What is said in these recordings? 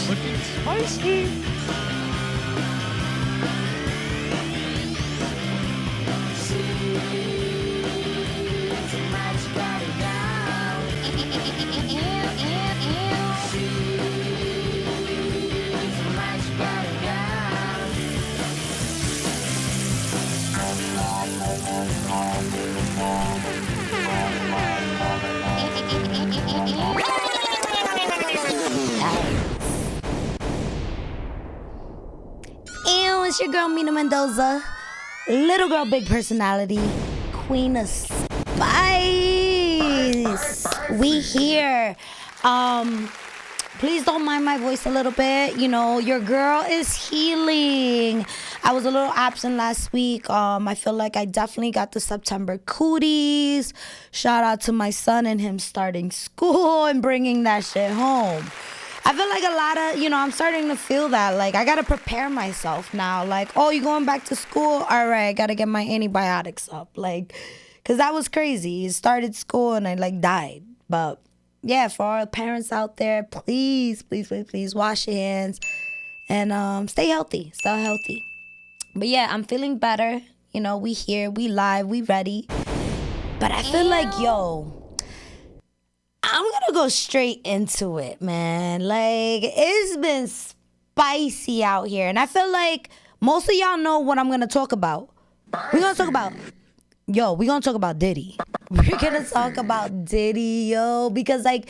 Looking spicy. It's your girl Mina Mendoza, little girl, big personality, queen of spice. We here. Please don't mind my voice a little bit. You know, your girl is healing. I was a little absent last week. I feel like I definitely got the September cooties. Shout out to my son and him starting school and bringing that shit home. I feel like a lot of, I'm starting to feel that. Like, I got to prepare myself now. Like, oh, you going back to school? All right, I got to get my antibiotics up. Like, because that was crazy. He started school and I, died. But, yeah, for our parents out there, please, please, please, please wash your hands. And stay healthy. Stay healthy. But, yeah, I'm feeling better. We here, we live, we ready. But I feel like, I'm gonna go straight into it, man. Like, it's been spicy out here. And I feel like most of y'all know what I'm gonna talk about. We're gonna talk about, we're gonna talk about Diddy. We're gonna talk about Diddy, because, this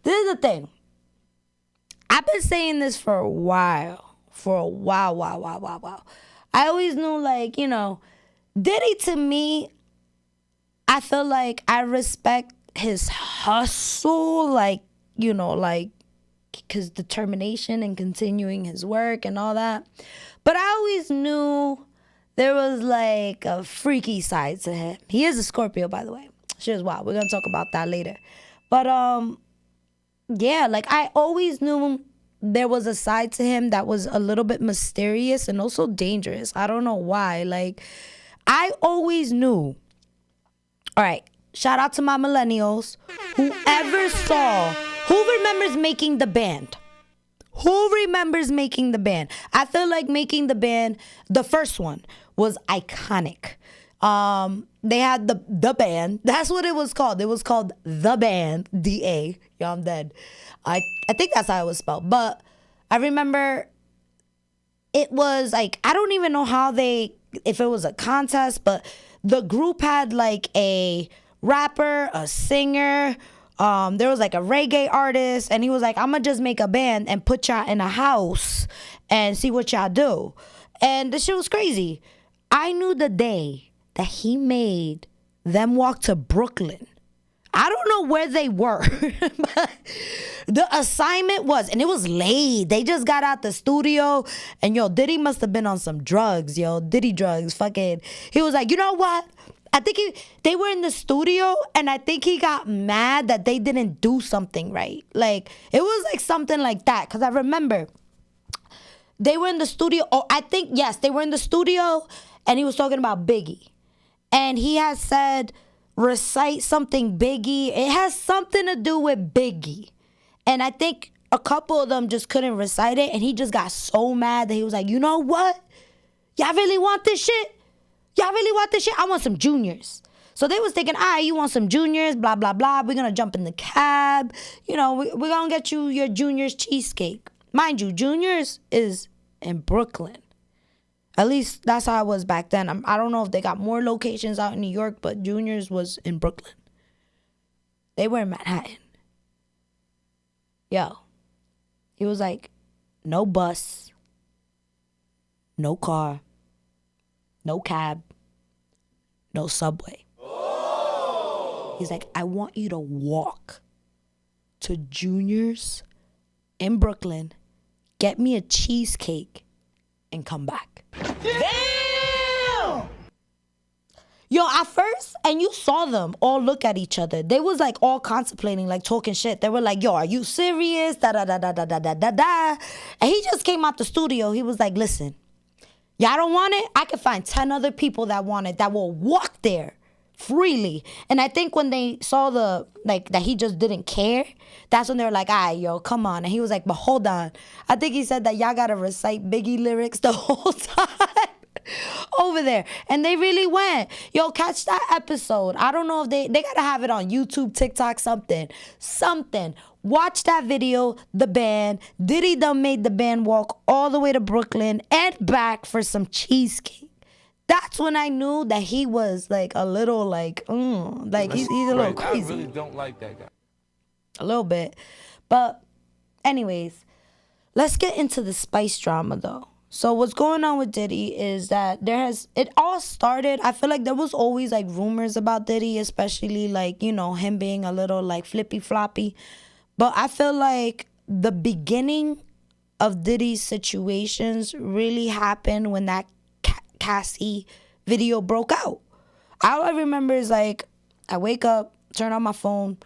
is the thing. I've been saying this for a while. Wow. I always knew, Diddy, to me, I feel like I respect his hustle, his determination and continuing his work and all that. But I always knew there was a freaky side to him. He is a Scorpio, by the way. Shit is wild. We're gonna talk about that later. But I always knew there was a side to him that was a little bit mysterious and also dangerous. I don't know why. I always knew. All right. Shout out to my millennials. Who remembers making the band? Who remembers making the band? I feel like making the band, the first one, was iconic. They had the band. That's what it was called. It was called The Band, D-A. Yo, I'm dead. I think that's how it was spelled. But I remember it was I don't even know if it was a contest, but the group had a rapper, a singer, there was a reggae artist, and he was like, I'm gonna just make a band and put y'all in a house and see what y'all do. And this shit was crazy. I knew the day that he made them walk to Brooklyn. I don't know where they were, but the assignment was, and it was late. They just got out the studio, and Diddy must have been on some drugs, Diddy drugs, fucking. He was like, you know what? I think they were in the studio, and I think he got mad that they didn't do something right. It was something like that, because I remember they were in the studio. Oh, I think, yes, they were in the studio, and he was talking about Biggie. And he had said, recite something Biggie. It has something to do with Biggie. And I think a couple of them just couldn't recite it, and he just got so mad that he was like, you know what? Y'all really want this shit? Y'all really want this shit? I want some juniors. So they was thinking, all right, you want some juniors, blah, blah, blah. We're going to jump in the cab. We're going to get you your juniors cheesecake. Mind you, juniors is in Brooklyn. At least that's how it was back then. I don't know if they got more locations out in New York, but juniors was in Brooklyn. They were in Manhattan. He was like, no bus, no car, no cab, no subway. Oh. He's like, I want you to walk to Junior's in Brooklyn, get me a cheesecake, and come back. Damn! At first, and you saw them all look at each other. They was all contemplating, talking shit. They were like, yo, are you serious? Da da da da da da da da da. And he just came out the studio. He was like, listen, y'all don't want it? I can find 10 other people that want it, that will walk there freely. And I think when they saw that he just didn't care, that's when they were like, all right, yo, come on. And he was like, but hold on. I think he said that y'all gotta recite Biggie lyrics the whole time over there. And they really went. Yo, catch that episode. I don't know if they gotta have it on YouTube, TikTok, something. Watch that video, the band. Diddy done made the band walk all the way to Brooklyn and back for some cheesecake. That's when I knew that he was like a little like he's a little crazy. I really don't like that guy. A little bit. But anyways, let's get into the Spice drama though. So what's going on with Diddy is that it all started, I feel like there was always like rumors about Diddy, especially like, you know, him being a little like flippy floppy. But I feel like the beginning of Diddy's situations really happened when that Cassie video broke out. All I remember is like, I wake up, turn on my phone,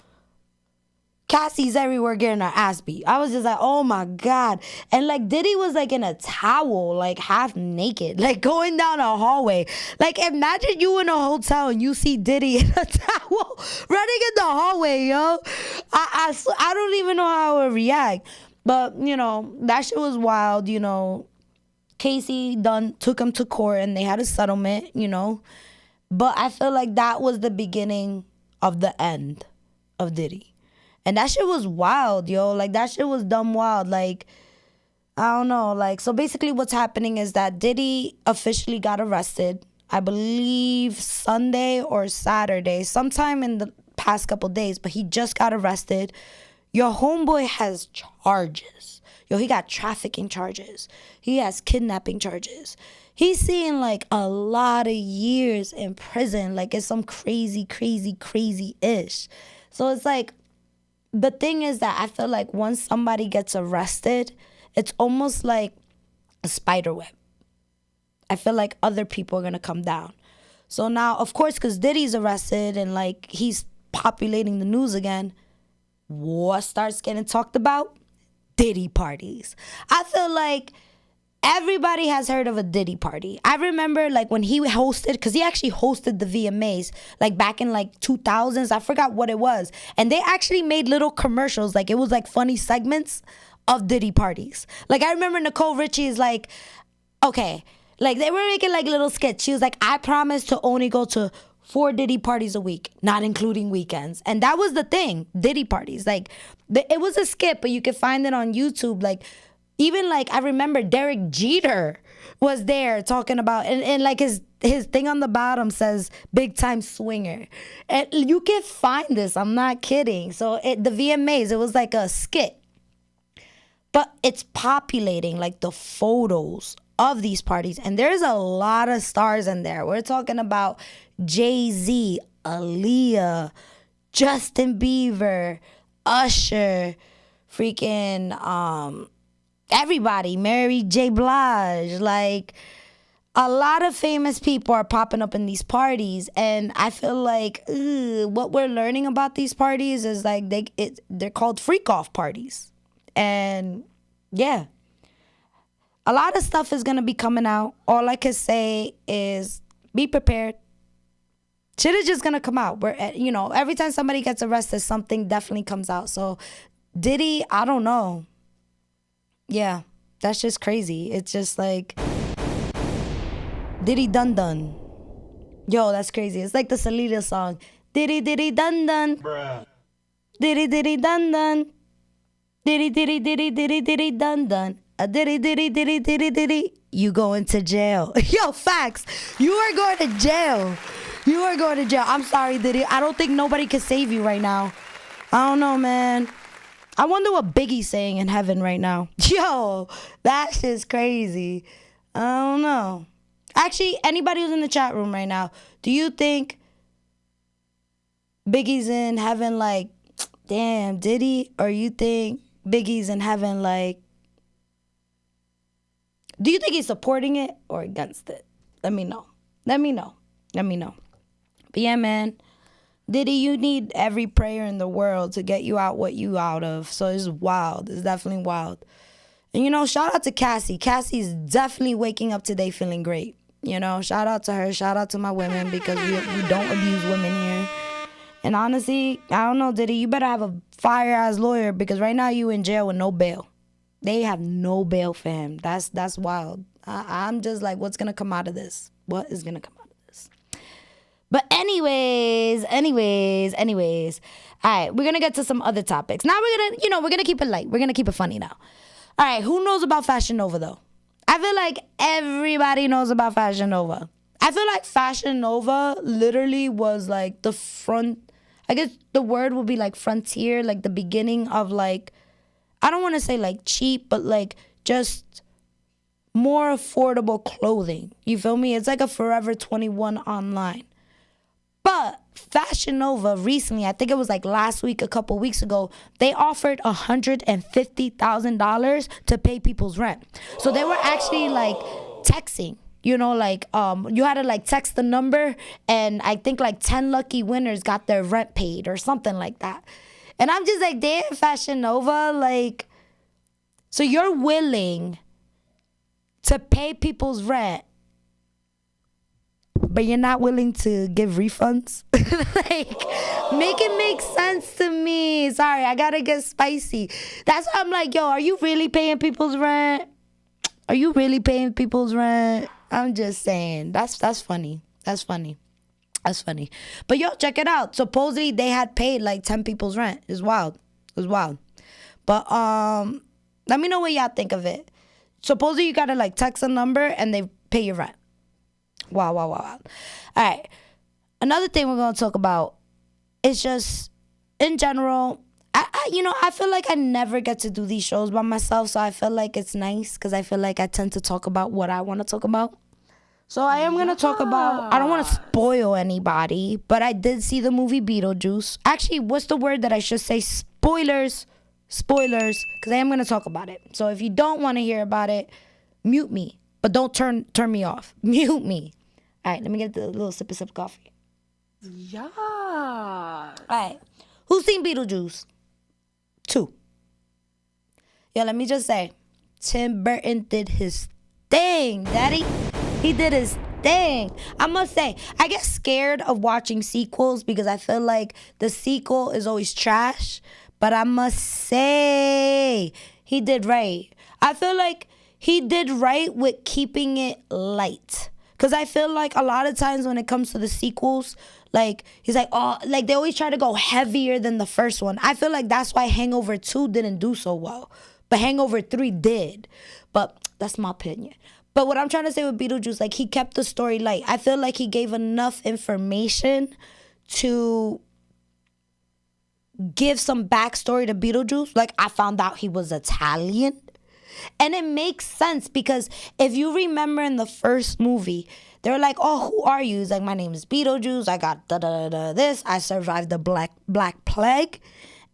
Cassie's everywhere getting her ass beat. I was just like, oh my God. And like Diddy was like in a towel, like half naked, like going down a hallway. Like imagine you in a hotel and you see Diddy in a towel running in the hallway, yo. I don't even know how I would react. But, you know, that shit was wild, you know. Casey took him to court and they had a settlement, you know. But I feel like that was the beginning of the end of Diddy. And that shit was wild, yo. Like, that shit was dumb wild. Like, I don't know. Like, so basically what's happening is that Diddy officially got arrested, I believe Sunday or Saturday, sometime in the past couple days. But he just got arrested. Your homeboy has charges. Yo, he got trafficking charges. He has kidnapping charges. He's seeing like a lot of years in prison. Like it's some crazy ish. So it's like, the thing is that I feel like once somebody gets arrested, it's almost like a spider web. I feel like other people are going to come down. So now, of course, because Diddy's arrested and like he's populating the news again, what starts getting talked about? Diddy parties. I feel like everybody has heard of a Diddy party. I remember like when he hosted, because he actually hosted the VMAs like back in like 2000s. I forgot what it was. And they actually made little commercials. Like it was like funny segments of Diddy parties. Like I remember Nicole Richie is like, okay, like they were making like little skits. She was like, I promise to only go to 4 Diddy parties a week, not including weekends. And that was the thing, Diddy parties. Like, it was a skit, but you could find it on YouTube. Like, even like, I remember Derek Jeter was there talking about, and like his thing on the bottom says, big time swinger. And you can find this, I'm not kidding. So the VMAs, it was like a skit. But it's populating like the photos of these parties. And there's a lot of stars in there. We're talking about Jay-Z, Aaliyah, Justin Bieber, Usher, freaking everybody, Mary J. Blige. Like a lot of famous people are popping up in these parties. And I feel like what we're learning about these parties is like they're called freak-off parties. And yeah, a lot of stuff is going to be coming out. All I can say is be prepared. Shit is just going to come out. You know, every time somebody gets arrested, something definitely comes out. So Diddy, I don't know. Yeah, that's just crazy. It's just like Diddy dun dun. Yo, that's crazy. It's like the Salida song. Diddy diddy dun dun. Bruh. Diddy diddy dun dun. Diddy diddy diddy diddy diddy dun dun. A diddy diddy diddy diddy diddy. You going to jail. Yo, facts. You are going to jail. You are going to jail. I'm sorry, Diddy. I don't think nobody can save you right now. I don't know, man. I wonder what Biggie's saying in heaven right now. Yo, that's just crazy. I don't know. Actually, anybody who's in the chat room right now, do you think Biggie's in heaven like, damn, Diddy? Or you think Biggie's in heaven like, do you think he's supporting it or against it? Let me know. Let me know. But yeah, man. Diddy, you need every prayer in the world to get you out what you out of. So it's wild. It's definitely wild. And, you know, shout out to Cassie. Cassie's definitely waking up today feeling great. You know, shout out to her. Shout out to my women because we don't abuse women here. And honestly, I don't know, Diddy, you better have a fire-ass lawyer because right now you in jail with no bail. They have no bail for him. That's wild. I'm just like, what's going to come out of this? What is going to come out of this? But anyways. All right, we're going to get to some other topics. Now we're going to keep it light. We're going to keep it funny now. All right, who knows about Fashion Nova, though? I feel like everybody knows about Fashion Nova. I feel like Fashion Nova literally was like the front, I guess the word would be like frontier, like the beginning of like, I don't want to say like cheap, but like just more affordable clothing. You feel me? It's like a Forever 21 online. But Fashion Nova recently, I think it was like last week, a couple weeks ago, they offered $150,000 to pay people's rent. So they were actually like texting. You know, like, you had to, like, text the number, and I think, like, 10 lucky winners got their rent paid or something like that. And I'm just like, damn, Fashion Nova, like, so you're willing to pay people's rent, but you're not willing to give refunds? Like, make it make sense to me. Sorry, I gotta get spicy. That's why I'm like, yo, are you really paying people's rent? Are you really paying people's rent? I'm just saying. That's funny. That's funny. But yo, check it out. Supposedly they had paid like 10 people's rent. It's wild. But let me know what y'all think of it. Supposedly you gotta like text a number and they pay your rent. Wow. All right. Another thing we're gonna talk about is just in general. I feel like I never get to do these shows by myself, so I feel like it's nice because I feel like I tend to talk about what I want to talk about. So I am going to talk about, I don't want to spoil anybody, but I did see the movie Beetlejuice. Actually, what's the word that I should say? Spoilers, because I am going to talk about it. So if you don't want to hear about it, mute me, but don't turn me off. Mute me. All right, let me get the little sip of coffee. Yeah. All right, who's seen Beetlejuice? 2. Yo, let me just say, Tim Burton did his thing, daddy. He did his thing. I must say, I get scared of watching sequels because I feel like the sequel is always trash. But I must say, he did right. I feel like he did right with keeping it light. Because I feel like a lot of times when it comes to the sequels, like, he's like, oh, like, they always try to go heavier than the first one. I feel like that's why Hangover 2 didn't do so well. But Hangover 3 did. But that's my opinion. But what I'm trying to say with Beetlejuice, like, he kept the story light. I feel like he gave enough information to give some backstory to Beetlejuice. Like, I found out he was Italian. And it makes sense because if you remember in the first movie, they were like, oh, who are you? He's like, my name is Beetlejuice. I got this. I survived the Black Plague.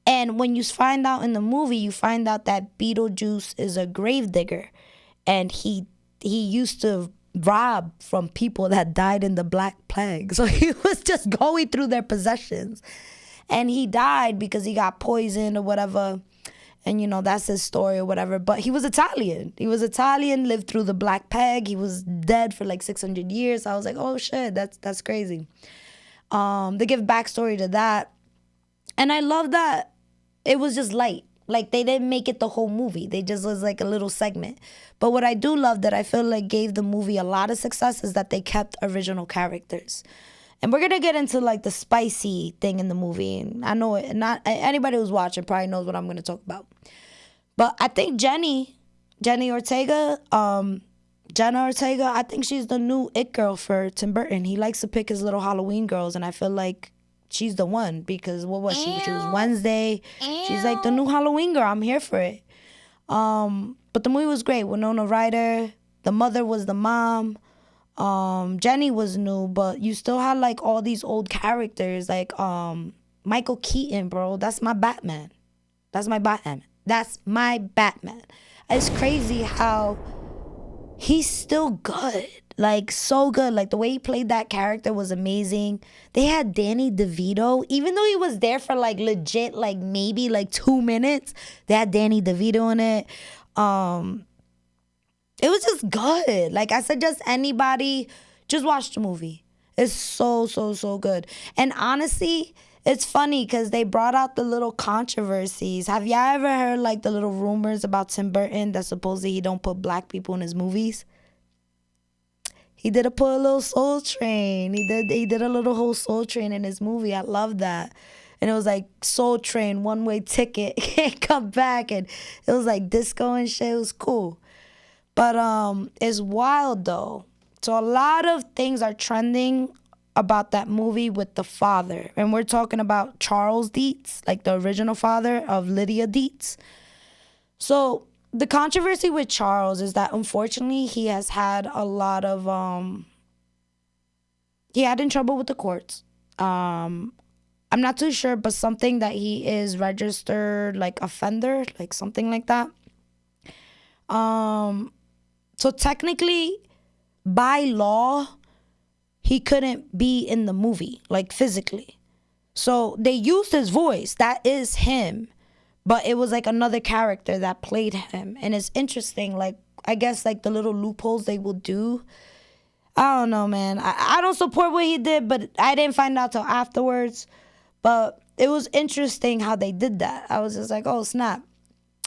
And when you find out in the movie, you find out that Beetlejuice is a gravedigger. And he used to rob from people that died in the Black Plague. So he was just going through their possessions. And he died because he got poisoned or whatever. And, you know, that's his story or whatever. But he was Italian. Lived through the Black Plague. He was dead for like 600 years. So I was like, oh, shit, that's crazy. They give backstory to that. And I love that it was just light. Like, they didn't make it the whole movie. They just was like a little segment. But what I do love that I feel like gave the movie a lot of success is that they kept original characters. And we're going to get into, like, the spicy thing in the movie. And I know it, not anybody who's watching probably knows what I'm going to talk about. But I think Jenna Ortega, I think she's the new it girl for Tim Burton. He likes to pick his little Halloween girls, and I feel like she's the one because what was she? She was Wednesday. She's like the new Halloween girl. I'm here for it. But the movie was great. Winona Ryder. The mother was the mom. Jenny was new, but you still had like all these old characters like Michael Keaton, bro. That's my Batman. It's crazy how he's still good. Like, so good. Like, the way he played that character was amazing. They had Danny DeVito. Even though he was there for, like, legit, like, maybe, like, 2 minutes, they had Danny DeVito in it. It was just good. Like, I suggest anybody just watch the movie. It's so, so, so good. And honestly, it's funny because they brought out the little controversies. Have y'all ever heard like the little rumors about Tim Burton that supposedly he don't put black people in his movies? He did put a little Soul Train. He did a little whole Soul Train in his movie. I love that. And it was like Soul Train, one way ticket, can't come back, and it was like disco and shit. It was cool. But it's wild though. So a lot of things are trending about that movie with the father. And we're talking about Charles Dietz, like the original father of Lydia Dietz. So the controversy with Charles is that unfortunately he has had a lot of he had in trouble with the courts. I'm not too sure, but something that he is registered like offender, like something like that. So technically, by law, he couldn't be in the movie, like physically. So they used his voice. That is him. But it was like another character that played him. And it's interesting, like, I guess like the little loopholes they will do. I don't know, man. I don't support what he did, but I didn't find out till afterwards. But it was interesting how they did that. I was just like, oh, snap.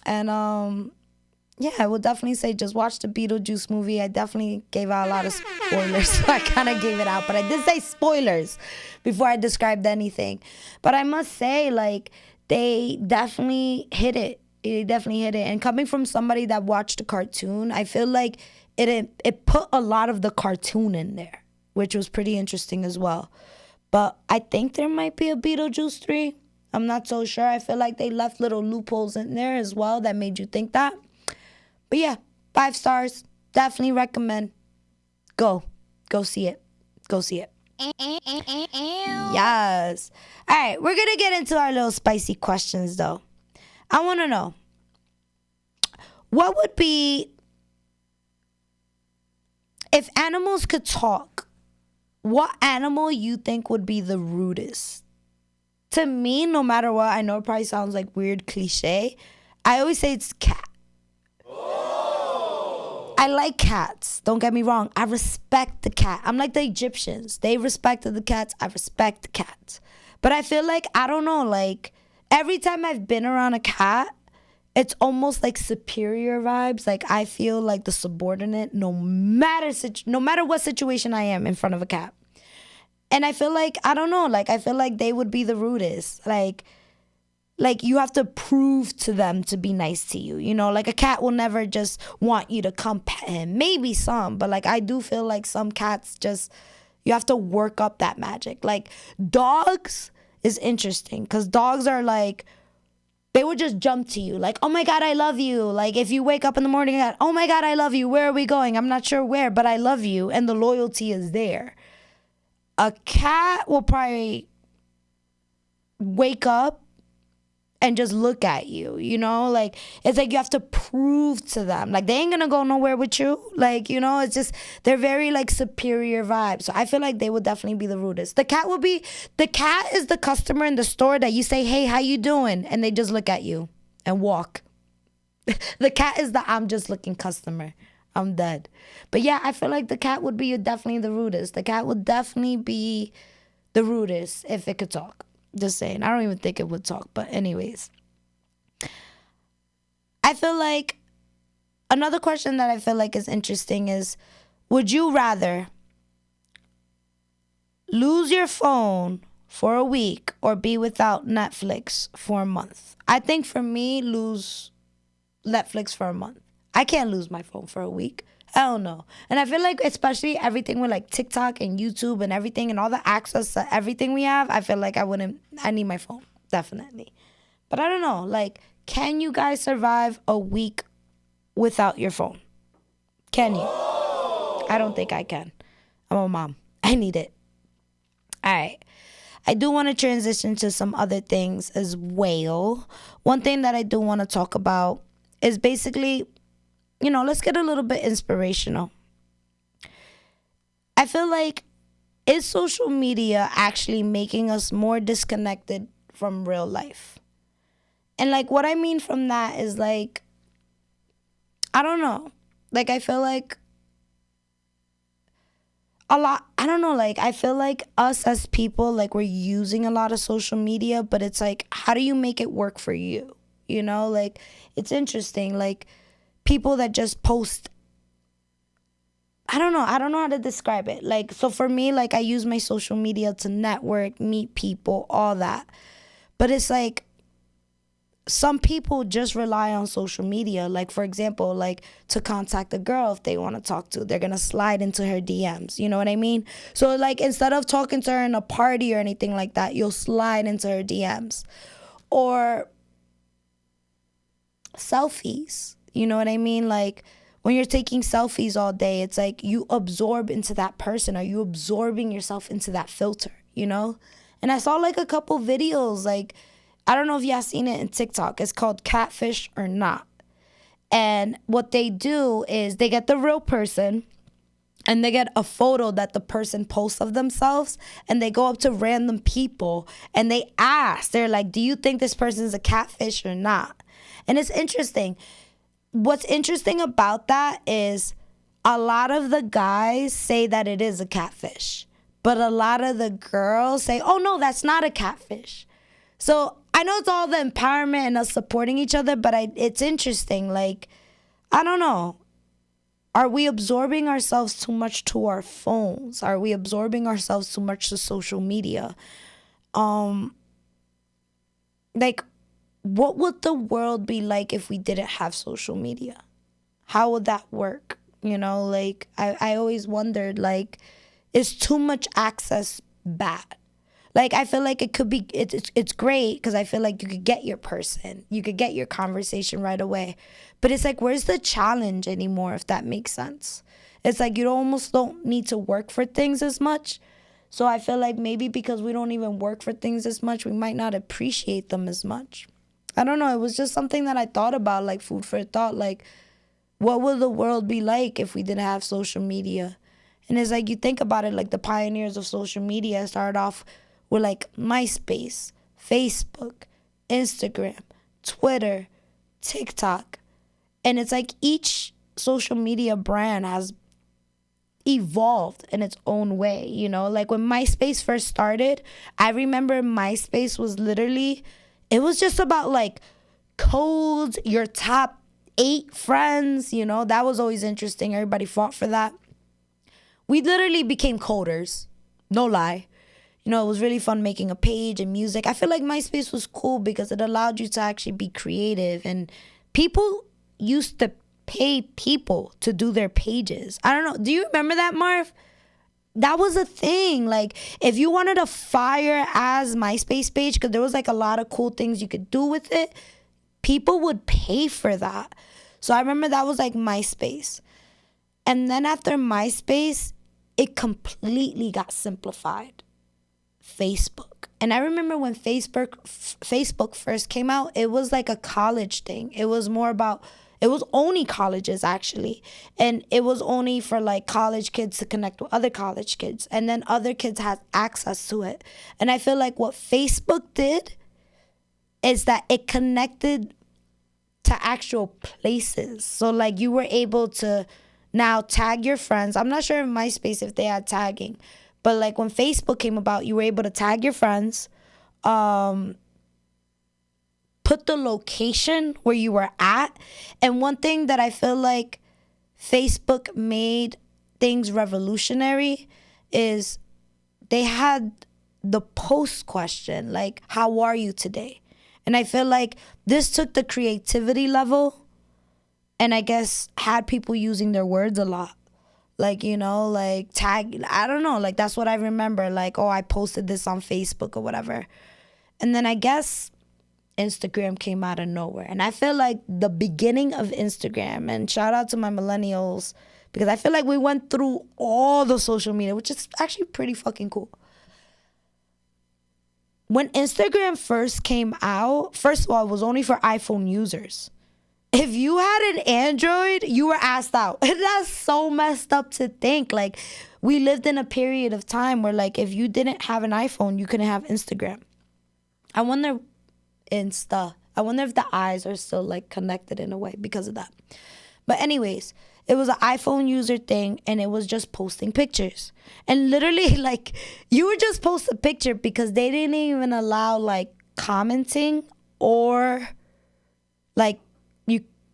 And yeah, I would definitely say just watch the Beetlejuice movie. I definitely gave out a lot of spoilers, so I kind of gave it out. But I did say spoilers before I described anything. But I must say, like, they definitely hit it. They definitely hit it. And coming from somebody that watched the cartoon, I feel like it put a lot of the cartoon in there, which was pretty interesting as well. But I think there might be a Beetlejuice 3. I'm not so sure. I feel like they left little loopholes in there as well that made you think that. But yeah, 5 stars. Definitely recommend. Go see it. Go see it. Yes. All right, we're going to get into our little spicy questions, though. I want to know, what would be, if animals could talk, what animal you think would be the rudest? To me, no matter what, I know it probably sounds like weird cliche. I always say it's cat. I like cats. Don't get me wrong. I respect the cat. I'm like the Egyptians. They respected the cats. I respect the cats. But I feel like, I don't know, like every time I've been around a cat, it's almost like superior vibes. Like I feel like the subordinate no matter what situation I am in front of a cat. And I feel like, I don't know, like I feel like they would be the rudest. Like you have to prove to them to be nice to you. You know, like a cat will never just want you to come pet him. Maybe some, but like I do feel like some cats just, you have to work up that magic. Like dogs is interesting because dogs are like, they would just jump to you like, oh my God, I love you. Like if you wake up in the morning and, oh my God, I love you. Where are we going? I'm not sure where, but I love you. And the loyalty is there. A cat will probably wake up and just look at you, you know? Like, it's like you have to prove to them. Like, they ain't gonna go nowhere with you. Like, you know, it's just, they're very, like, superior vibes. So I feel like they would definitely be the rudest. The cat is the customer in the store that you say, hey, how you doing? And they just look at you and walk. The cat is the I'm just looking customer. I'm dead. But yeah, I feel like the cat would be definitely the rudest. The cat would definitely be the rudest if it could talk. Just saying. I don't even think it would talk. But anyways. I feel like another question that I feel like is interesting is, would you rather lose your phone for a week or be without Netflix for a month? I think for me, lose Netflix for a month. I can't lose my phone for a week. Hell no. And I feel like especially everything with like TikTok and YouTube and everything and all the access to everything we have, I feel like I need my phone. Definitely. But I don't know. Like, can you guys survive a week without your phone? Can you? I don't think I can. I'm a mom. I need it. All right. I do want to transition to some other things as well. One thing that I do want to talk about is basically, you know, let's get a little bit inspirational. I feel like, is social media actually making us more disconnected from real life? And like what I mean from that is like, I don't know. Like, I feel like a lot, I don't know, like, I feel like us as people, like, we're using a lot of social media, but it's like, how do you make it work for you? You know, like, it's interesting. Like, people that just post, I don't know how to describe it. Like, so for me, like, I use my social media to network, meet people, all that. But it's like, some people just rely on social media. Like, for example, like, to contact a girl if they want to talk to, they're going to slide into her DMs. You know what I mean? So, like, instead of talking to her in a party or anything like that, you'll slide into her DMs. Or selfies. You know what I mean? Like, when you're taking selfies all day, it's like you absorb into that person. Are you absorbing yourself into that filter, you know? And I saw like a couple videos, like, I don't know if y'all seen it in TikTok. It's called Catfish or Not. And what they do is they get the real person and they get a photo that the person posts of themselves, and they go up to random people and they ask, they're like, do you think this person is a catfish or not? And it's interesting. What's interesting about that is a lot of the guys say that it is a catfish, but a lot of the girls say, oh no, that's not a catfish. So I know it's all the empowerment and us supporting each other, but it's interesting. Like, I don't know. Are we absorbing ourselves too much to our phones? Are we absorbing ourselves too much to social media? Like, what would the world be like if we didn't have social media? How would that work? You know, like, I always wondered, like, is too much access bad? Like, I feel like it could be, it's great because I feel like you could get your person. You could get your conversation right away. But it's like, where's the challenge anymore, if that makes sense? It's like you almost don't need to work for things as much. So I feel like maybe because we don't even work for things as much, we might not appreciate them as much. I don't know. It was just something that I thought about, like food for thought. Like, what would the world be like if we didn't have social media? And it's like, you think about it, like the pioneers of social media started off with like MySpace, Facebook, Instagram, Twitter, TikTok. And it's like each social media brand has evolved in its own way, you know? Like when MySpace first started, I remember MySpace was literally, it was just about like codes, your top 8 friends, you know? That was always interesting. Everybody fought for that. We literally became coders. No lie. You know, it was really fun making a page and music. I feel like MySpace was cool because it allowed you to actually be creative. And people used to pay people to do their pages. I don't know. Do you remember that, Marv? That was a thing. Like, if you wanted a fire as MySpace page, because there was like a lot of cool things you could do with it, people would pay for that. So I remember that was like MySpace. And then after MySpace, it completely got simplified. Facebook. And I remember when Facebook first came out, it was like a college thing. It was more about, it was only colleges actually. And it was only for like college kids to connect with other college kids. And then other kids had access to it. And I feel like what Facebook did is that it connected to actual places. So like you were able to now tag your friends. I'm not sure in MySpace if they had tagging. But like when Facebook came about, you were able to tag your friends, put the location where you were at. And one thing that I feel like Facebook made things revolutionary is they had the post question, like, how are you today? And I feel like this took the creativity level and I guess had people using their words a lot. Like, you know, like tag, I don't know, like that's what I remember. Like, oh, I posted this on Facebook or whatever. And then I guess Instagram came out of nowhere. And I feel like the beginning of Instagram, and shout out to my millennials, because I feel like we went through all the social media, which is actually pretty fucking cool. When Instagram first came out, first of all, it was only for iPhone users. If you had an Android, you were asked out. And that's so messed up to think. Like, we lived in a period of time where, like, if you didn't have an iPhone, you couldn't have Instagram. I wonder if the eyes are still, like, connected in a way because of that. But anyways, It was an iPhone user thing, and it was just posting pictures. And literally, like, you would just post a picture because they didn't even allow, like, commenting, or, like,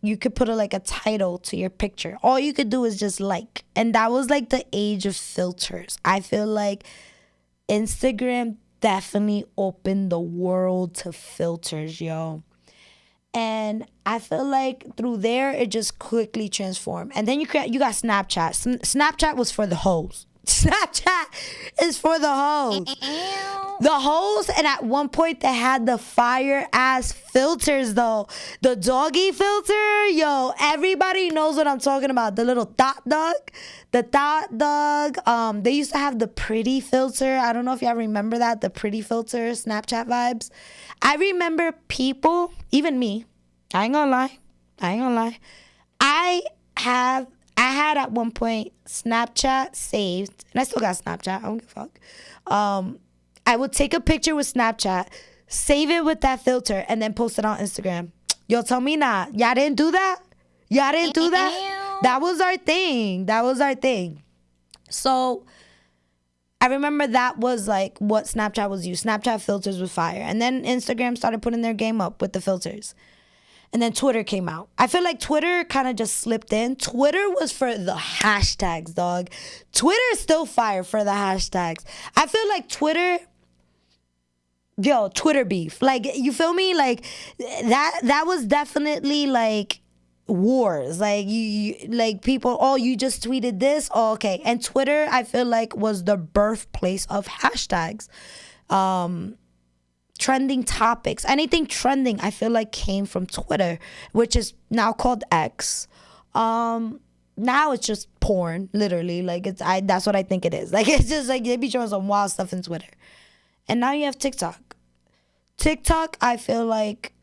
you could put a title to your picture. All you could do is just like. And that was, like, the age of filters. I feel like Instagram definitely opened the world to filters, yo. And I feel like through there, it just quickly transformed. And then you got Snapchat. Snapchat was for the hoes. Snapchat is for the hoes. The hoes, and at one point they had the fire ass filters though. The doggy filter, yo, everybody knows what I'm talking about. The little thought dog. The thought dog. They used to have the pretty filter. I don't know if y'all remember that. The pretty filter, Snapchat vibes. I remember people, even me, I ain't gonna lie. I had at one point Snapchat saved, and I still got Snapchat. I don't give a fuck. I would take a picture with Snapchat, save it with that filter, and then post it on Instagram. Yo, tell me not. Y'all didn't do that? Y'all didn't do that? That was our thing. So I remember that was like what Snapchat was used. Snapchat filters was fire. And then Instagram started putting their game up with the filters. And then Twitter came out. I feel like Twitter kind of just slipped in. Twitter was for the hashtags, dog. Twitter is still fire for the hashtags. I feel like Twitter beef. Like, you feel me? Like, that was definitely like wars. Like, you like people, oh, you just tweeted this? Oh, okay. And Twitter, I feel like, was the birthplace of hashtags. Trending topics, anything trending, I feel like came from Twitter, which is now called X. Now it's just porn, literally. Like, that's what I think it is. Like, it's just like they be showing some wild stuff in Twitter. And now you have TikTok. TikTok, I feel like,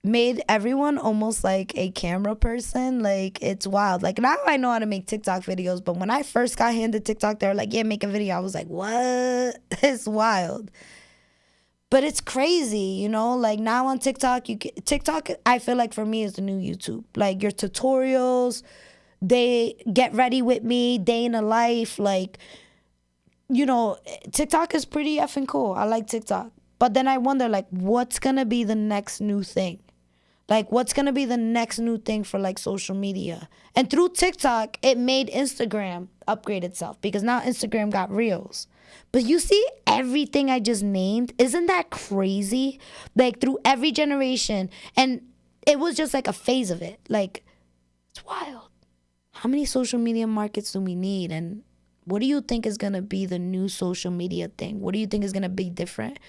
made everyone almost like a camera person. Like, it's wild. Like, now I know how to make TikTok videos, but when I first got handed TikTok, they were like, yeah, make a video. I was like, what? It's wild. But it's crazy, you know? Like, now on TikTok, TikTok, I feel like, for me, is the new YouTube. Like, your tutorials, they get ready with me, day in a life. Like, you know, TikTok is pretty effing cool. I like TikTok. But then I wonder, like, what's going to be the next new thing? Like, what's going to be the next new thing for, like, social media? And through TikTok, it made Instagram upgrade itself, because now Instagram got Reels. But you see everything I just named? Isn't that crazy? Like, through every generation. And it was just like a phase of it. Like, it's wild. How many social media markets do we need? And what do you think is going to be the new social media thing? What do you think is going to be different?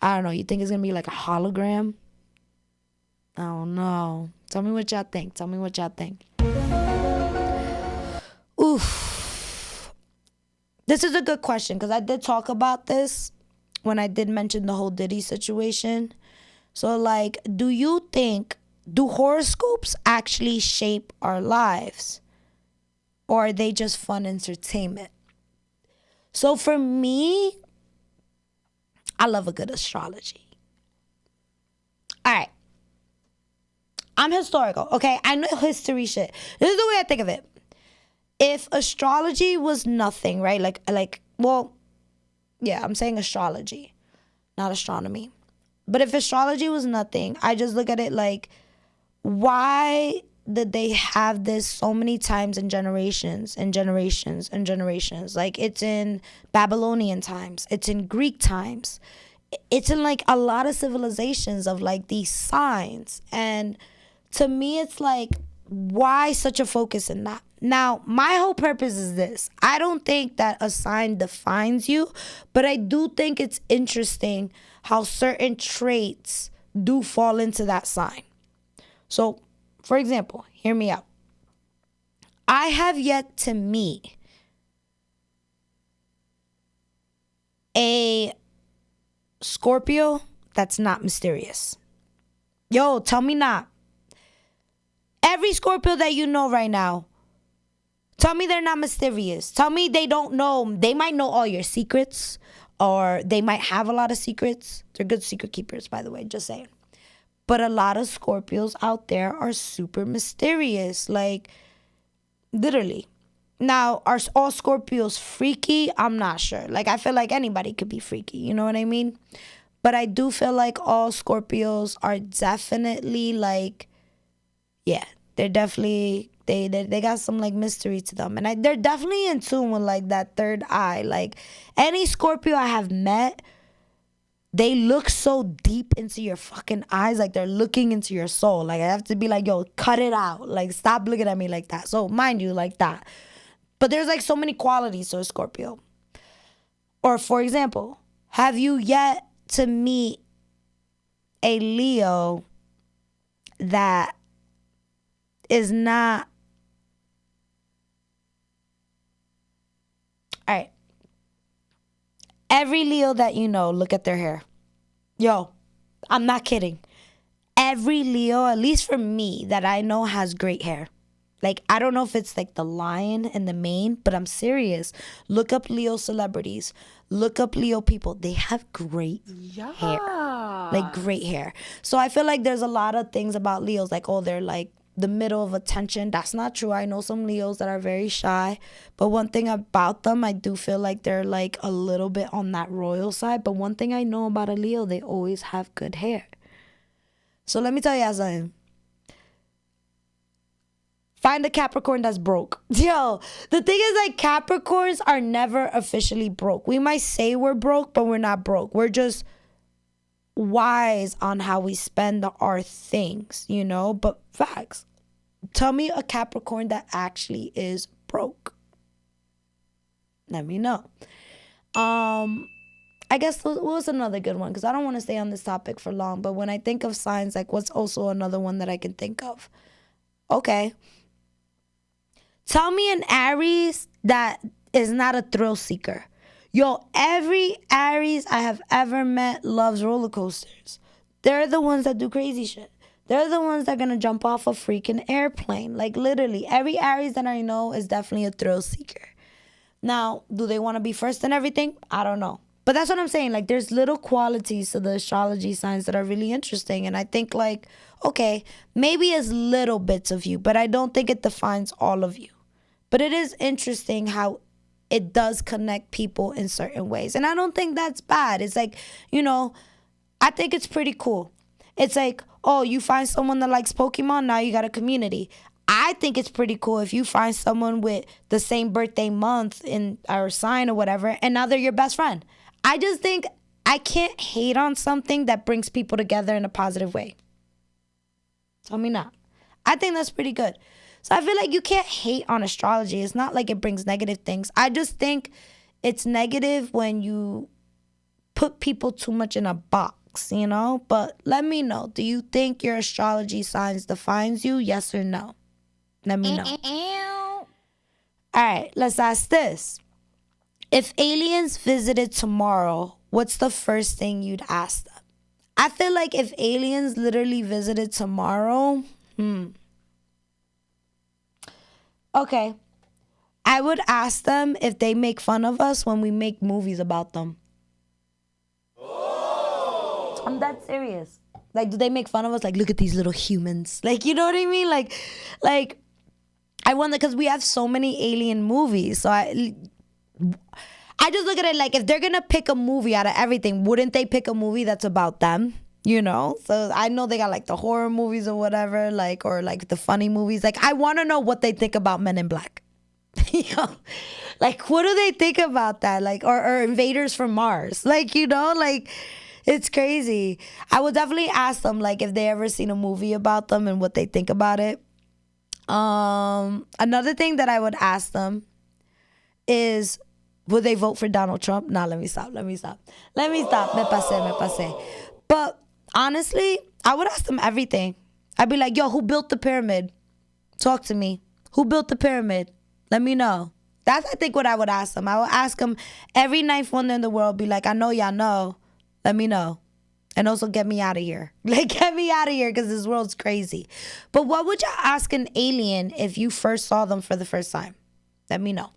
I don't know. You think it's going to be like a hologram? I don't know. Tell me what y'all think. Oof. This is a good question, because I did talk about this when I did mention the whole Diddy situation. So, like, do horoscopes actually shape our lives? Or are they just fun entertainment? So for me, I love a good astrology. All right. I'm historical, okay? I know history shit. This is the way I think of it. If astrology was nothing, right? I'm saying astrology, not astronomy. But if astrology was nothing, I just look at it like, why did they have this so many times in generations and generations and generations? Like, it's in Babylonian times. It's in Greek times. It's in, like, a lot of civilizations of, like, these signs. And to me, it's like, why such a focus in that? Now, my whole purpose is this. I don't think that a sign defines you, but I do think it's interesting how certain traits do fall into that sign. So, for example, hear me out. I have yet to meet a Scorpio that's not mysterious. Yo, tell me not. Every Scorpio that you know right now, tell me they're not mysterious. Tell me they don't know. They might know all your secrets, or they might have a lot of secrets. They're good secret keepers, by the way, just saying. But a lot of Scorpios out there are super mysterious. Like, Literally. Now, are all Scorpios freaky? I'm not sure. Like, I feel like anybody could be freaky. You know what I mean? But I do feel like all Scorpios are definitely like, yeah, they're definitely, they got some like mystery to them. And they're definitely in tune with like that third eye. Like, any Scorpio I have met, they look so deep into your fucking eyes, like they're looking into your soul. Like, I have to be like, yo, cut it out. Like, stop looking at me like that. So, mind you, like that. But there's like so many qualities to a Scorpio. Or, for example, have you yet to meet a Leo that is not... All right. Every Leo that you know, look at their hair. Yo, I'm not kidding. Every Leo, at least for me, that I know has great hair. Like, I don't know if it's like the lion and the mane, but I'm serious. Look up Leo celebrities. Look up Leo people. They have great hair. Like, great hair. So I feel like there's a lot of things about Leos, like, oh, they're like the middle of attention. That's not true. I know some Leos that are very shy. But one thing about them, I do feel like they're like a little bit on that royal side. But one thing I know about a Leo, they always have good hair. So let me tell you something. Find a Capricorn that's broke. Yo, the thing is, like, Capricorns are never officially broke. We might say we're broke, but we're not broke. We're just wise on how we spend our things, you know? But facts. Tell me a Capricorn that actually is broke. Let me know. I guess what was another good one? Because I don't want to stay on this topic for long. But when I think of signs, like, what's also another one that I can think of? Okay. Tell me an Aries that is not a thrill seeker. Yo, every Aries I have ever met loves roller coasters. They're the ones that do crazy shit. They're the ones that are going to jump off a freaking airplane. Like, literally, every Aries that I know is definitely a thrill seeker. Now, do they want to be first in everything? I don't know. But that's what I'm saying. Like, there's little qualities to the astrology signs that are really interesting. And I think, like, okay, maybe it's little bits of you, but I don't think it defines all of you. But it is interesting how it does connect people in certain ways. And I don't think that's bad. It's like, you know, I think it's pretty cool. It's like, oh, you find someone that likes Pokemon, now you got a community. I think it's pretty cool if you find someone with the same birthday month in or sign or whatever, and now they're your best friend. I just think I can't hate on something that brings people together in a positive way. Tell me not. I think that's pretty good. So I feel like you can't hate on astrology. It's not like it brings negative things. I just think it's negative when you put people too much in a box, you know? But let me know. Do you think your astrology signs defines you? Yes or no? Let me know. All right, let's ask this. If aliens visited tomorrow, what's the first thing you'd ask them? I feel like if aliens literally visited tomorrow, okay, I would ask them if they make fun of us when we make movies about them. Oh. I'm that serious. Like, do they make fun of us? Like, look at these little humans. Like, you know what I mean? Like, I wonder, because we have so many alien movies. So I just look at it like, if they're going to pick a movie out of everything, wouldn't they pick a movie that's about them? You know? So I know they got like the horror movies or whatever, like, or like the funny movies. Like, I want to know what they think about Men in Black. You know? Like, what do they think about that? Like, or Invaders from Mars. Like, you know, like, it's crazy. I would definitely ask them, like, if they ever seen a movie about them and what they think about it. Another thing that I would ask them is, would they vote for Donald Trump? Nah, let me stop. Me pasé. But honestly, I would ask them everything. I'd be like, yo, who built the pyramid? Talk to me. Who built the pyramid? Let me know. That's, I think, what I would ask them. I would ask them every ninth wonder in the world, be like, I know y'all know. Let me know. And also get me out of here. Like, get me out of here because this world's crazy. But what would y'all ask an alien if you first saw them for the first time? Let me know.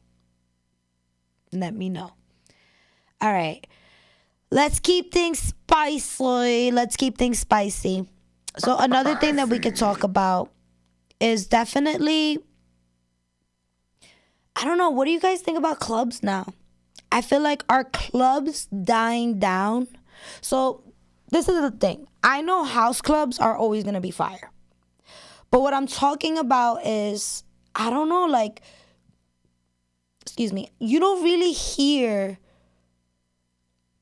Let me know. All right. Let's keep things spicy. So another thing that we could talk about is definitely I don't know. What do you guys think about clubs now? I feel like are clubs dying down? So this is the thing. I know house clubs are always going to be fire. But what I'm talking about is, I don't know, like, excuse me, you don't really hear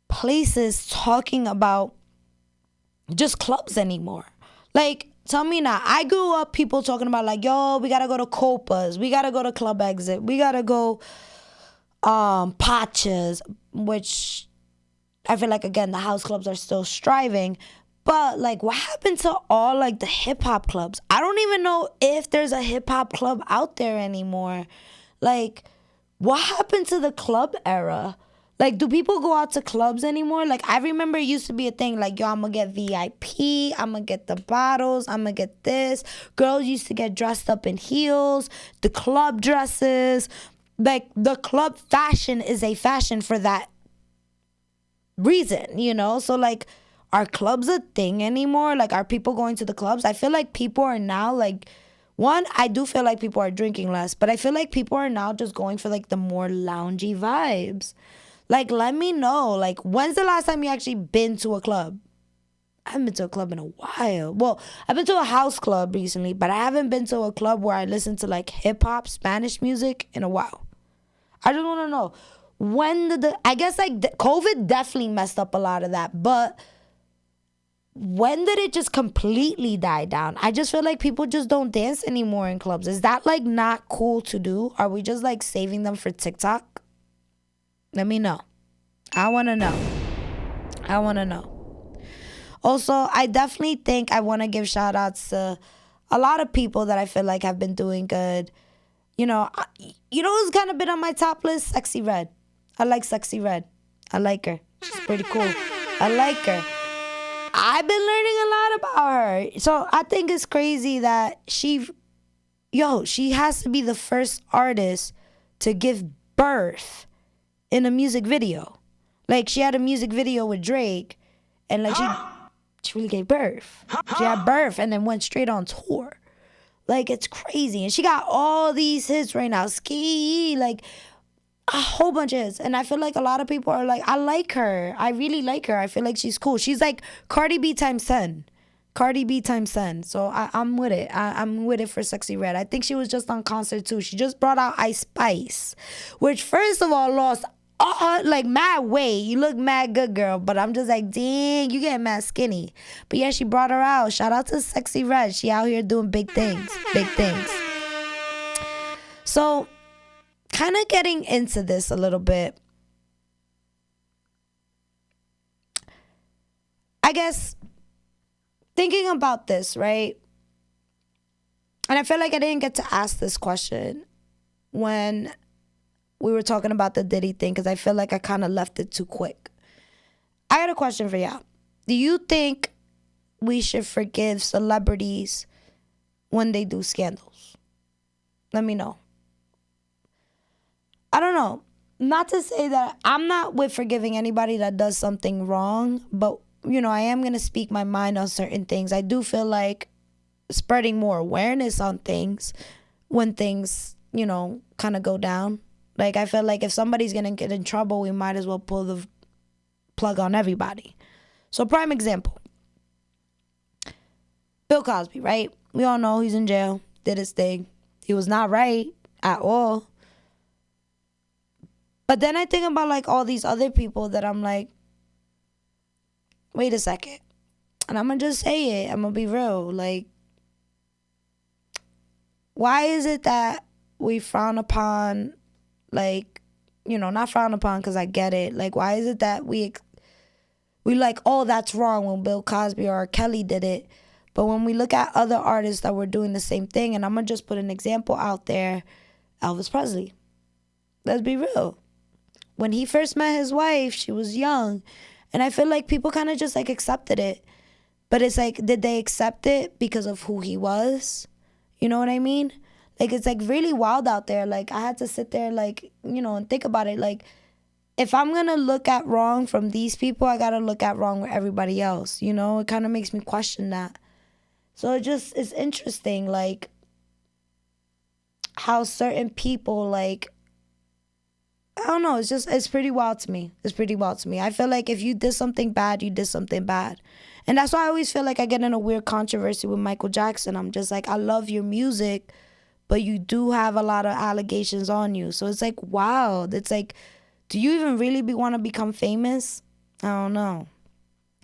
places talking about just clubs anymore. Like, tell me now, I grew up people talking about like, yo, we gotta go to Copas, we gotta go to Club Exit, we gotta go Pachas, which I feel like, again, the house clubs are still striving. But like, what happened to all like the hip hop clubs? I don't even know if there's a hip hop club out there anymore. Like, what happened to the club era? Like, do people go out to clubs anymore? Like, I remember it used to be a thing. Like, yo, I'm going to get VIP. I'm going to get the bottles. I'm going to get this. Girls used to get dressed up in heels. The club dresses. Like, the club fashion is a fashion for that reason, you know? So, like, are clubs a thing anymore? Like, are people going to the clubs? I feel like people are now, like, one, I do feel like people are drinking less. But I feel like people are now just going for, like, the more loungy vibes. Like, let me know. Like, when's the last time you actually been to a club? I haven't been to a club in a while. Well, I've been to a house club recently, but I haven't been to a club where I listen to, like, hip-hop, Spanish music in a while. I just want to know, when did I guess, like, COVID definitely messed up a lot of that, but when did it just completely die down? I just feel like people just don't dance anymore in clubs. Is that, like, not cool to do? Are we just, like, saving them for TikTok? Let me know. I want to know. I want to know. Also, I definitely think I want to give shout outs to a lot of people that I feel like have been doing good. You know who's kind of been on my top list? Sexy Red. I like Sexy Red. I like her. She's pretty cool. I like her. I've been learning a lot about her. So I think it's crazy that she has to be the first artist to give birth in a music video. Like, she had a music video with Drake, and like she really gave birth. She had birth and then went straight on tour. Like, it's crazy. And she got all these hits right now. Ski, like, a whole bunch of hits. And I feel like a lot of people are like, I like her. I really like her. I feel like she's cool. She's like Cardi B times 10. Cardi B times 10. So I'm with it. I'm with it for Sexy Red. I think she was just on concert too. She just brought out Ice Spice, which, first of all, lost like mad weight. You look mad good, girl. But I'm just like, dang, you getting mad skinny. But yeah, she brought her out. Shout out to Sexy Red. She out here doing big things. Big things. So, kind of getting into this a little bit. I guess thinking about this, right? And I feel like I didn't get to ask this question when we were talking about the Diddy thing, because I feel like I kind of left it too quick. I got a question for y'all. Do you think we should forgive celebrities when they do scandals? Let me know. I don't know. Not to say that I'm not with forgiving anybody that does something wrong, but, you know, I am going to speak my mind on certain things. I do feel like spreading more awareness on things when things, you know, kind of go down. Like, I feel like if somebody's going to get in trouble, we might as well pull the plug on everybody. So, prime example. Bill Cosby, right? We all know he's in jail, did his thing. He was not right at all. But then I think about, like, all these other people that I'm like, wait a second. And I'm going to just say it. I'm going to be real. Like, why is it that we frown upon, like, you know, not frown upon because I get it. Like, why is it that we like, oh, that's wrong when Bill Cosby or Kelly did it. But when we look at other artists that were doing the same thing, and I'm going to just put an example out there, Elvis Presley. Let's be real. When he first met his wife, she was young. And I feel like people kind of just, like, accepted it. But it's like, did they accept it because of who he was? You know what I mean? Like, it's, like, really wild out there. Like, I had to sit there, like, you know, and think about it. Like, if I'm going to look at wrong from these people, I got to look at wrong with everybody else. You know, it kind of makes me question that. So it's interesting, like, how certain people, like, I don't know. It's pretty wild to me. It's pretty wild to me. I feel like if you did something bad, you did something bad. And that's why I always feel like I get in a weird controversy with Michael Jackson. I'm just like, I love your music, but you do have a lot of allegations on you. So it's like, wow. It's like, do you even really want to become famous? I don't know.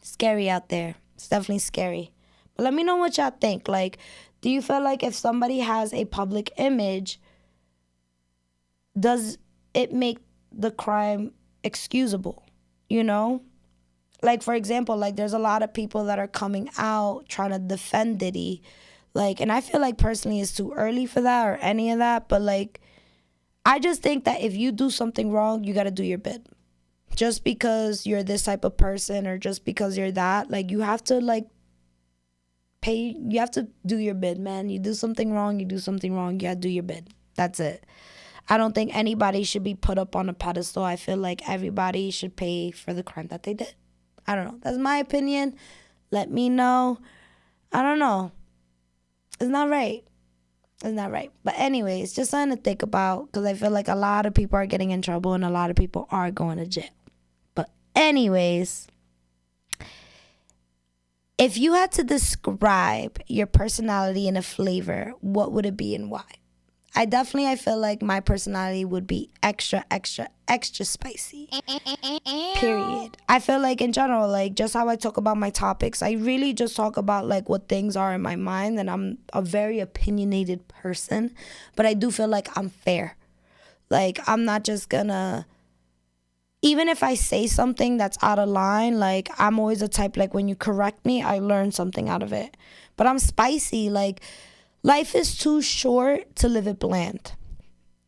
Scary out there. It's definitely scary. But let me know what y'all think. Like, do you feel like if somebody has a public image, does it make the crime excusable? You know? Like, for example, like there's a lot of people that are coming out trying to defend Diddy. Like, and I feel like personally it's too early for that or any of that. But like, I just think that if you do something wrong, you got to do your bit. Just because you're this type of person or just because you're that, like you have to like you have to do your bid, man. You do something wrong, you gotta do your bid. That's it. I don't think anybody should be put up on a pedestal. I feel like everybody should pay for the crime that they did. I don't know. That's my opinion. Let me know. I don't know. It's not right. It's not right. But anyways, just something to think about because I feel like a lot of people are getting in trouble and a lot of people are going to jail. But anyways, if you had to describe your personality in a flavor, what would it be and why? I feel like my personality would be extra, extra, extra spicy. Period. I feel like in general, like just how I talk about my topics, I really just talk about like what things are in my mind, and I'm a very opinionated person, but I do feel like I'm fair. Like I'm not just gonna, even if I say something that's out of line, like I'm always a type, like when you correct me, I learn something out of it. But I'm spicy, like life is too short to live it bland.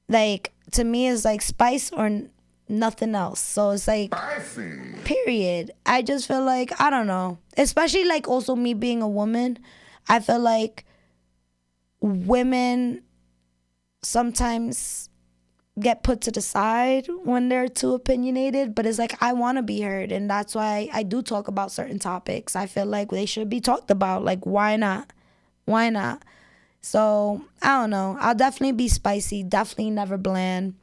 Like, to me, it's like spice or nothing else. So it's like, period. I just feel like, I don't know. Especially like also me being a woman, I feel like women sometimes get put to the side when they're too opinionated. But it's like, I want to be heard. And that's why I do talk about certain topics. I feel like they should be talked about. Like, why not? Why not? So, I don't know. I'll definitely be spicy. Definitely never bland.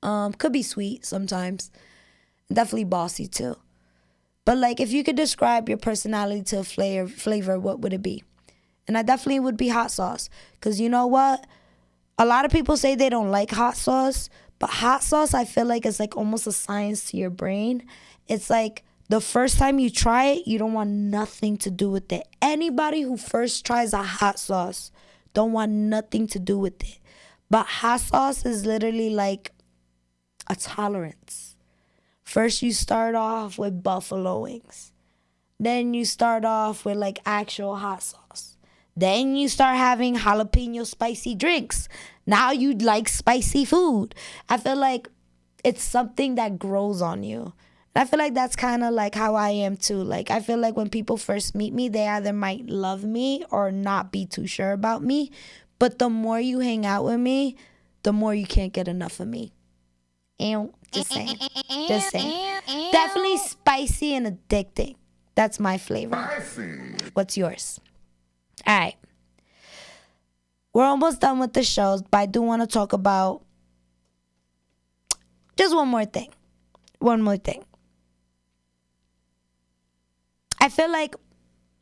Could be sweet sometimes. Definitely bossy too. But like, if you could describe your personality to a flavor, what would it be? And I definitely would be hot sauce. Because you know what? A lot of people say they don't like hot sauce. But hot sauce, I feel like it's like almost a science to your brain. It's like the first time you try it, you don't want nothing to do with it. Anybody who first tries a hot sauce don't want nothing to do with it. But hot sauce is literally like a tolerance. First you start off with buffalo wings. Then you start off with like actual hot sauce. Then you start having jalapeno spicy drinks. Now you like spicy food. I feel like it's something that grows on you. I feel like that's kind of like how I am too. Like, I feel like when people first meet me, they either might love me or not be too sure about me. But the more you hang out with me, the more you can't get enough of me. And just saying. Just saying. Definitely spicy and addicting. That's my flavor. What's yours? All right. We're almost done with the shows, but I do want to talk about just one more thing. One more thing. I feel like,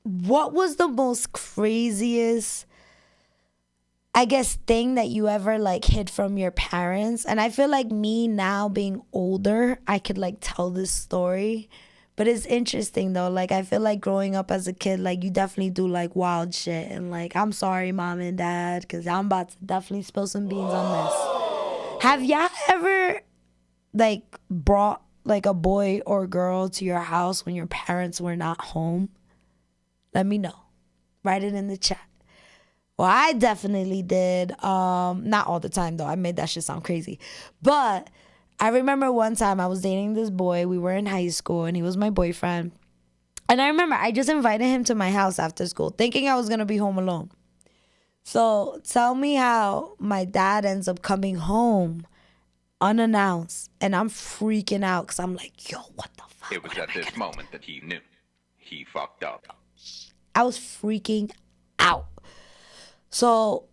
what was the most craziest, I guess, thing that you ever like hid from your parents? And I feel like me now being older, I could like tell this story. But it's interesting though. Like, I feel like growing up as a kid, like you definitely do like wild shit. And like, I'm sorry, mom and dad, because I'm about to definitely spill some beans on this. Have y'all ever like brought like a boy or girl to your house when your parents were not home? Let me know. Write it in the chat. Well, I definitely did. Not all the time though. I made that shit sound crazy. But I remember one time I was dating this boy. We were in high school and he was my boyfriend. And I remember I just invited him to my house after school, thinking I was going to be home alone. So tell me how my dad ends up coming home unannounced, and I'm freaking out because I'm like, yo, what the fuck? It was at this moment that he knew he fucked up. I was freaking out. So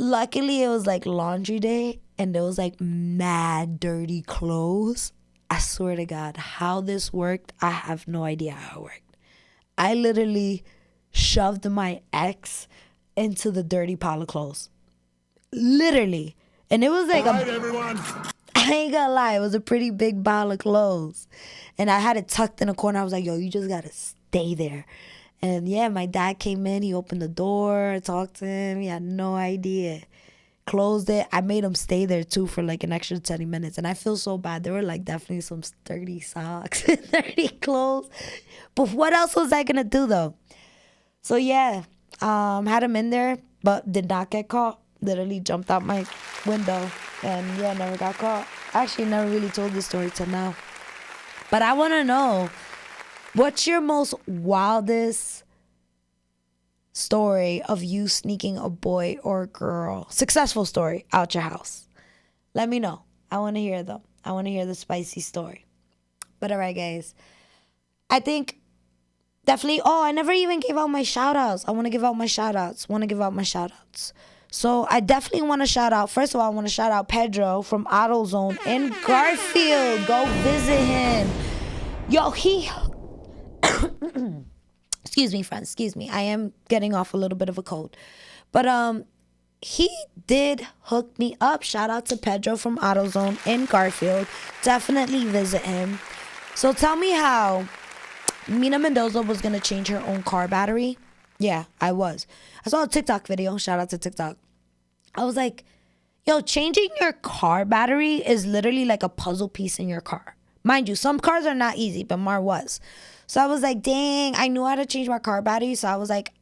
Luckily, it was like laundry day and there was like mad dirty clothes. I swear to God, how this worked, I have no idea how it worked. I literally shoved my ex into the dirty pile of clothes. Literally. And it was like everyone. I ain't gonna lie, it was a pretty big pile of clothes. And I had it tucked in a corner. I was like, yo, you just gotta stay there. And yeah, my dad came in, he opened the door, I talked to him, he had no idea. Closed it. I made him stay there too for like an extra 20 minutes. And I feel so bad. There were like definitely some dirty socks and dirty clothes. But what else was I gonna do though? So yeah, had him in there, but did not get caught. Literally jumped out my window and yeah, never got caught. Actually, never really told this story till now. But I want to know, what's your most wildest story of you sneaking a boy or girl, successful story, out your house? Let me know. I want to hear them. I want to hear the spicy story. But all right, guys. I think definitely, I never even gave out my shout outs. I want to give out my shout outs. So I definitely want to shout out. First of all, I want to shout out Pedro from AutoZone in Garfield. Go visit him. Yo, he... Excuse me, friends. Excuse me. I am getting off a little bit of a cold. But he did hook me up. Shout out to Pedro from AutoZone in Garfield. Definitely visit him. So tell me how Mina Mendoza was going to change her own car battery. Yeah, I was. I saw a TikTok video. Shout out to TikTok. I was like, yo, changing your car battery is literally like a puzzle piece in your car. Mind you, some cars are not easy, but Mar was. So I was like, dang, I knew how to change my car battery. So I was like,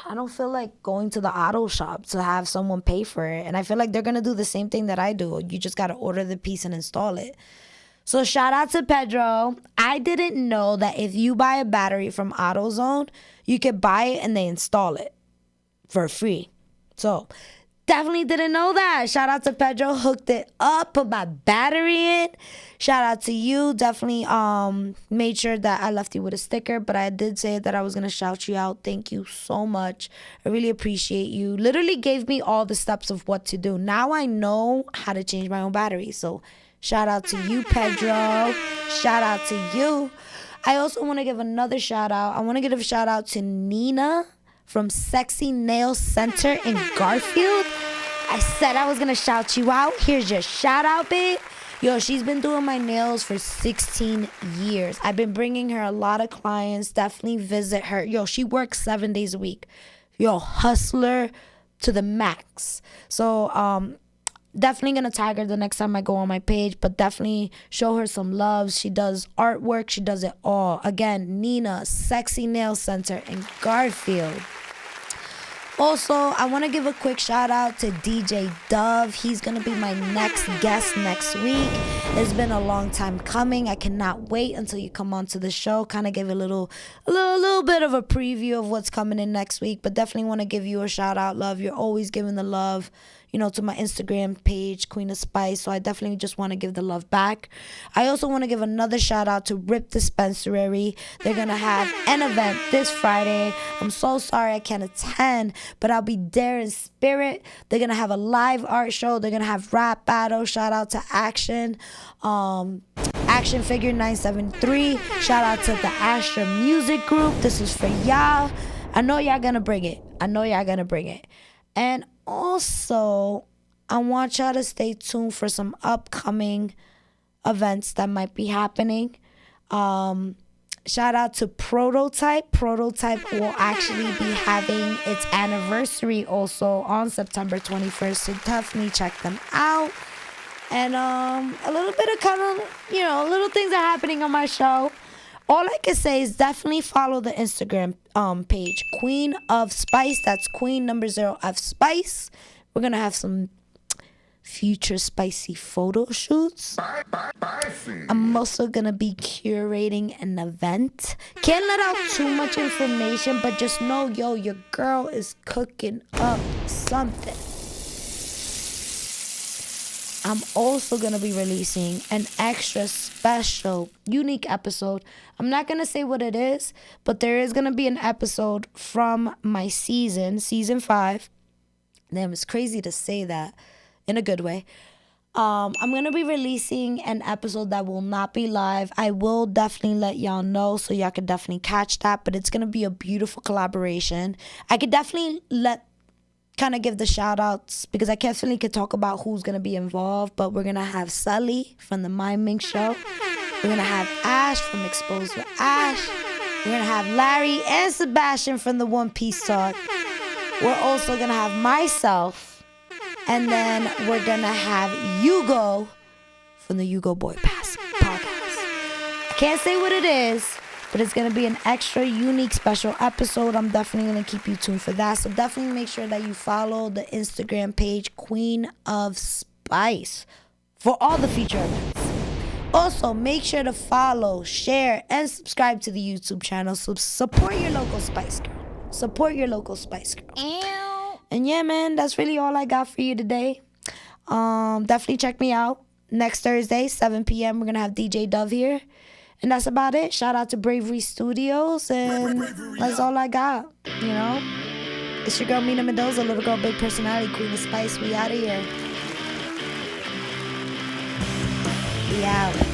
I don't feel like going to the auto shop to have someone pay for it. And I feel like they're going to do the same thing that I do. You just got to order the piece and install it. So shout out to Pedro. I didn't know that if you buy a battery from AutoZone, you could buy it and they install it for free. So definitely didn't know that. Shout out to Pedro. Hooked it up, put my battery in. Shout out to you. Definitely made sure that I left you with a sticker, but I did say that I was going to shout you out. Thank you so much. I really appreciate you. Literally gave me all the steps of what to do. Now I know how to change my own battery. So shout out to you, Pedro. Shout out to you. I also want to give another shout out. I want to give a shout out to Nina from Sexy Nail Center in Garfield. I said I was going to shout you out. Here's your shout out, babe. Yo, she's been doing my nails for 16 years. I've been bringing her a lot of clients. Definitely visit her. Yo, she works 7 days a week. Yo, hustler to the max. So, definitely gonna tag her the next time I go on my page, but definitely show her some love. She does artwork, she does it all. Again, Nina, Sexy Nail Center in Garfield. Also, I want to give a quick shout out to DJ Dove. He's going to be my next guest next week. It's been a long time coming. I cannot wait until you come on to the show. Kind of give a little bit of a preview of what's coming in next week, but definitely want to give you a shout out, love. You're always giving the love, to my Instagram page, Queen of Spice. So I definitely just want to give the love back. I also want to give another shout out to Rip Dispensary. They're going to have an event this Friday. I'm so sorry I can't attend, but I'll be there in spirit. They're going to have a live art show. They're going to have rap battle. Shout out to Action. Action Figure 973. Shout out to the Astra Music Group. This is for y'all. I know y'all going to bring it. And also, I want y'all to stay tuned for some upcoming events that might be happening. Shout out to Prototype. Prototype will actually be having its anniversary also on September 21st. So definitely check them out. And a little bit of kind of, little things are happening on my show. All I can say is definitely follow the Instagram page, Queen of Spice. That's Queen #0 of Spice. We're going to have some future spicy photo shoots. I'm also going to be curating an event. Can't let out too much information, but just know, your girl is cooking up something. I'm also going to be releasing an extra special, unique episode. I'm not going to say what it is, but there is going to be an episode from my season 5, Damn, it's crazy to say that in a good way. I'm going to be releasing an episode that will not be live. I will definitely let y'all know so y'all can definitely catch that. But it's going to be a beautiful collaboration. I could definitely give the shout outs because I definitely could talk about who's going to be involved. But we're going to have Sully from the Mind Mink Show. We're going to have Ash from Exposed with Ash. We're going to have Larry and Sebastian from the One Piece Talk. We're also going to have myself. And then we're going to have Hugo from the Hugo Boy Pass podcast. I can't say what it is, but it's going to be an extra, unique, special episode. I'm definitely going to keep you tuned for that. So definitely make sure that you follow the Instagram page, Queen of Spice, for all the feature events. Also, make sure to follow, share, and subscribe to the YouTube channel. So support your local Spice Girl. Support your local Spice Girl. And yeah, man, that's really all I got for you today. Definitely check me out next Thursday, 7 p.m. We're going to have DJ Dove here. And that's about it. Shout out to Bravery Studios. And that's all I got, you know. It's your girl, Mina Mendoza, little girl, big personality, Queen of Spice. We out of here. We out.